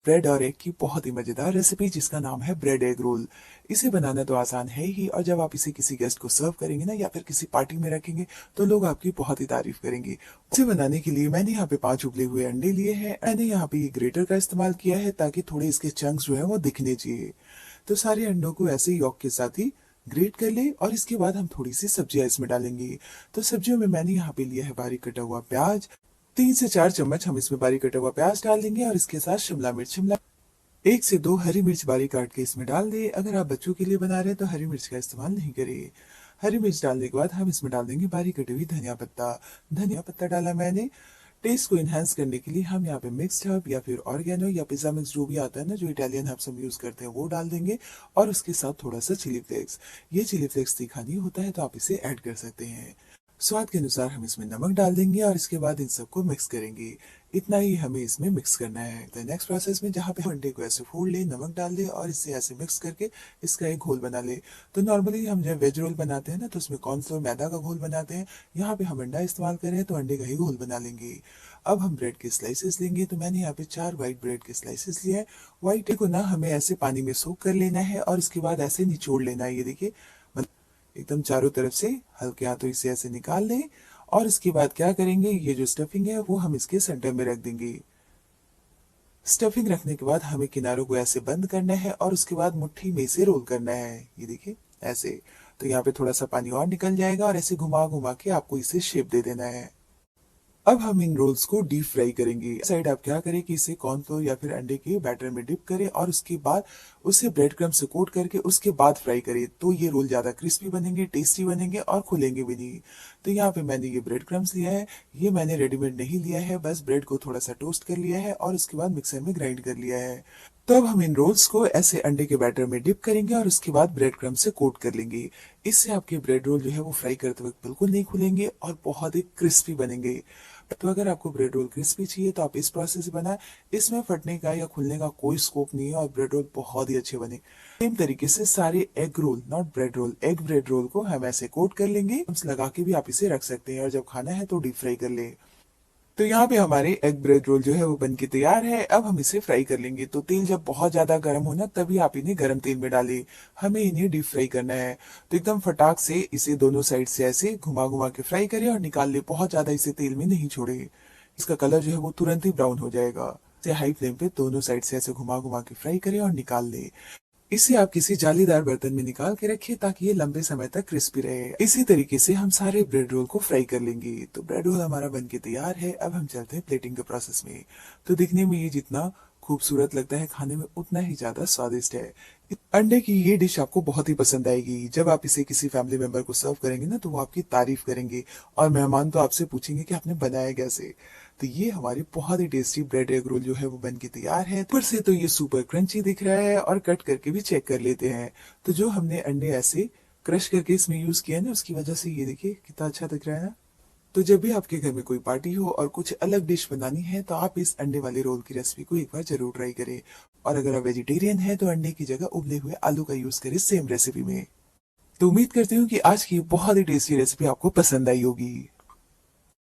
Bread और egg की बहुत ही मजेदार रेसिपी जिसका नाम है ब्रेड एग रोल। इसे बनाना तो आसान है ही, और जब आप इसे किसी गेस्ट को सर्व करेंगे ना या फिर किसी पार्टी में रखेंगे तो लोग आपकी बहुत ही तारीफ करेंगे। इसे बनाने के लिए मैंने यहाँ पे 5 उबले हुए अंडे लिए हैं। मैंने यहाँ पे ये ग्रेटर का इस्तेमाल किया है ताकि थोड़े इसके चंक्स जो है वो दिखने चाहिए। तो सारे अंडों को ऐसे यॉक के साथ ही ग्रेट कर ले, और इसके बाद हम थोड़ी सी सब्जियां इसमें डालेंगे। तो सब्जियों में मैंने यहाँ पे लिया है बारीक कटा हुआ प्याज। 3 से 4 चम्मच हम इसमें बारीक कटा हुआ प्याज डाल देंगे, और इसके साथ शिमला 1 से 2 हरी मिर्च बारीक काट के इसमें डाल दे। अगर आप बच्चों के लिए बना रहे हैं तो हरी मिर्च का इस्तेमाल नहीं करें। हरी मिर्च डालने के बाद हम इसमें डाल देंगे बारीक कटी हुई धनिया पत्ता। धनिया पत्ता डाला मैंने। टेस्ट को इनहेंस करने के लिए हम यहाँ पे मिक्स्ड हर्ब या फिर ऑर्गेनो या पिज्जा मिक्स जो भी आता है ना, जो इटालियन हर्ब्स हम यूज करते हैं, वो डाल देंगे। और उसके साथ थोड़ा सा चिली फ्लेक्स। ये चिली फ्लेक्स तीखा नहीं होता है तो आप इसे ऐड कर सकते हैं। स्वाद के अनुसार हम इसमें नमक डाल देंगे, और इसके बाद इन सबको मिक्स करेंगे। इतना ही हमें इसमें मिक्स करना है। तो नेक्स्ट प्रोसेस में जहाँ पे हम अंडे को ऐसे फोड़ ले, नमक डाल दे और इससे ऐसे मिक्स करके इसका एक घोल बना ले। तो नॉर्मली हम जब वेज रोल बनाते हैं ना, तो उसमें कॉर्नफ्लोर मैदा का घोल बनाते हैं। यहाँ पे हम अंडा इस्तेमाल कर रहे हैं तो अंडे का ही घोल बना लेंगे। अब हम ब्रेड के स्लाइसेस लेंगे। तो मैंने यहाँ पे 4 व्हाइट ब्रेड के स्लाइसेस लिए हैं। व्हाइट को ना हमें ऐसे पानी में सोक कर लेना है, और इसके बाद ऐसे निचोड़ लेना है। ये देखिए, एकदम चारों तरफ से हल्के हाथों से ऐसे निकाल लें। और इसके बाद क्या करेंगे, ये जो स्टफिंग है वो हम इसके सेंटर में रख देंगे। स्टफिंग रखने के बाद हमें किनारों को ऐसे बंद करना है, और उसके बाद मुट्ठी में से रोल करना है। ये देखिए ऐसे। तो यहाँ पे थोड़ा सा पानी और निकल जाएगा, और ऐसे घुमा घुमा के आपको इसे शेप दे देना है। अब हम इन रोल्स को डीप फ्राई करेंगे। साइड आप क्या करें कि इसे कॉर्नफ्लोर या फिर अंडे के बैटर में डिप करें, और उसके बाद उसे ब्रेड क्रम्ब से कोट करके उसके बाद फ्राई करें। तो ये रोल ज्यादा क्रिस्पी बनेंगे, टेस्टी बनेंगे और खुलेंगे भी नहीं। तो यहाँ पे मैंने ये ब्रेड क्रम्स लिया है। ये मैंने रेडीमेड नहीं लिया है, बस ब्रेड को थोड़ा सा टोस्ट कर लिया है और उसके बाद मिक्सर में ग्राइंड कर लिया है। तो अब हम इन रोल्स को ऐसे अंडे के बैटर में डिप करेंगे, और उसके बाद ब्रेड क्रम्ब से कोट कर लेंगे। इससे आपके ब्रेड रोल जो है वो फ्राई करते वक्त बिल्कुल नहीं खुलेंगे और बहुत ही क्रिस्पी बनेंगे। तो अगर आपको ब्रेड रोल क्रिस्पी चाहिए तो आप इस प्रोसेस से बनाएं। इसमें फटने का या खुलने का कोई स्कोप नहीं है, और ब्रेड रोल बहुत ही अच्छे बने। सेम तरीके से सारे egg roll, not bread roll, egg bread roll को हम ऐसे कोट कर लेंगे। लगा के भी आप इसे रख सकते हैं, और जब खाना है तो डीप फ्राई कर ले। तो यहाँ पे हमारे एग ब्रेड रोल जो है वो बन के तैयार है। अब हम इसे फ्राई कर लेंगे। तो तेल जब बहुत ज्यादा गर्म हो ना, तभी आप इन्हें गर्म तेल में डालें। हमें इन्हें डीप फ्राई करना है। तो एकदम फटाक से इसे दोनों साइड से ऐसे घुमा घुमा के फ्राई करें और निकाल ले। बहुत ज्यादा इसे तेल में नहीं छोड़े, इसका कलर जो है वो तुरंत ही ब्राउन हो जाएगा। इसे हाई फ्लेम पे दोनों साइड से ऐसे घुमा घुमा के फ्राई करें और निकाल ले। इसे आप किसी जालीदार बर्तन में निकाल के रखिए ताकि ये लंबे समय तक क्रिस्पी रहे। इसी तरीके से हम सारे ब्रेड रोल को फ्राई कर लेंगे। तो ब्रेड रोल हमारा बन के तैयार है। अब हम चलते हैं प्लेटिंग के प्रोसेस में। तो दिखने में ये जितना खूबसूरत लगता है, खाने में उतना ही ज्यादा स्वादिष्ट है। अंडे की ये डिश आपको बहुत ही पसंद आएगी। जब आप इसे किसी फैमिली मेंबर को सर्व करेंगे ना, तो वो आपकी तारीफ करेंगे, और मेहमान तो आपसे पूछेंगे कि आपने बनाया कैसे। तो ये हमारी बहुत ही टेस्टी ब्रेड एग रोल जो है वो बन के तैयार है। ऊपर से तो ये सुपर क्रंची दिख रहा है, और कट करके भी चेक कर लेते हैं। तो जो हमने अंडे ऐसे क्रश करके इसमें यूज किया ना, उसकी वजह से ये देखिए कितना अच्छा दिख रहा है ना। तो जब भी आपके घर में कोई पार्टी हो और कुछ अलग डिश बनानी है, तो आप इस अंडे वाले रोल की रेसिपी को एक बार जरूर ट्राई करें। और अगर आप वेजिटेरियन है तो अंडे की जगह उबले हुए आलू का यूज करें सेम रेसिपी में। तो उम्मीद करती हूँ कि आज की बहुत ही टेस्टी रेसिपी आपको पसंद आई होगी।